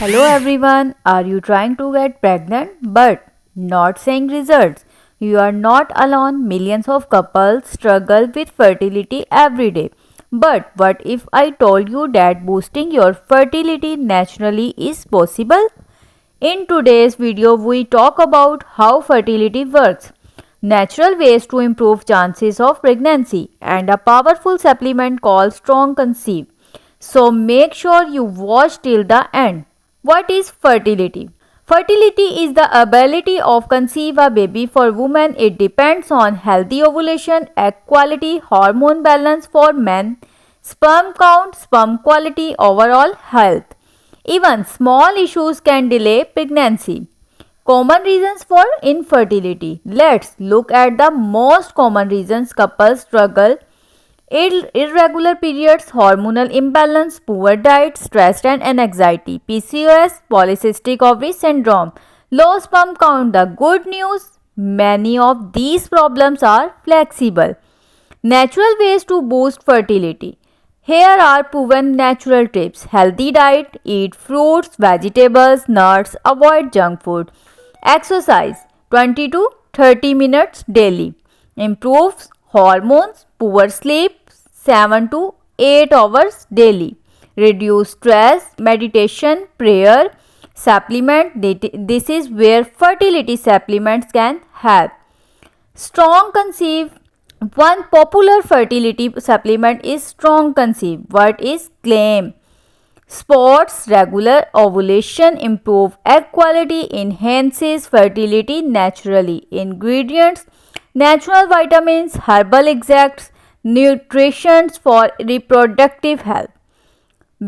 Hello everyone, are you trying to get pregnant but not seeing results? You are not alone. Millions of couples struggle with fertility every day. But what if I told you that boosting your fertility naturally is possible? In today's video, we talk about how fertility works, natural ways to improve chances of pregnancy, and a powerful supplement called Strong Conceive. So make sure you watch till the end. What is fertility? Fertility is the ability of conceive a baby for women. It depends on healthy ovulation, egg quality, hormone balance for men, sperm count, sperm quality, overall health. Even small issues can delay pregnancy. Common reasons for infertility. Let's look at the most common reasons couples struggle: irregular periods, hormonal imbalance, poor diet, stress and anxiety, PCOS, polycystic ovary syndrome, low sperm count. The good news: many of these problems are flexible. Natural ways to boost fertility. Here are proven natural tips. Healthy diet: eat fruits, vegetables, nuts, avoid junk food. Exercise 20 to 30 minutes daily. Improves hormones. Poor sleep 7 to 8 hours daily. Reduce stress, meditation, prayer, supplement. This is where fertility supplements can help. Strong Conceive. One popular fertility supplement is Strong Conceive. What is claim? Supports regular ovulation, improve egg quality, enhances fertility naturally. Ingredients: natural vitamins, herbal extracts, nutrition for reproductive health.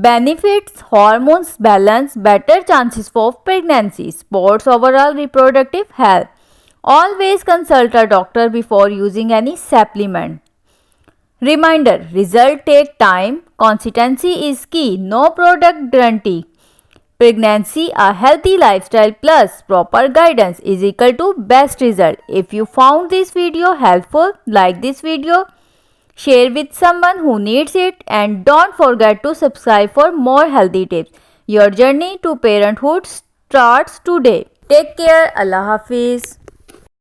Benefits: hormones balance, better chances for pregnancy, supports overall reproductive health. Always consult a doctor before using any supplement. Reminder: result take time. Consistency is key. No product guarantee. Pregnancy, a healthy lifestyle plus proper guidance is equal to best result. If you found this video helpful, like this video, share with someone who needs it, and don't forget to subscribe for more healthy tips. Your journey to parenthood starts today. Take care. Allah Hafiz.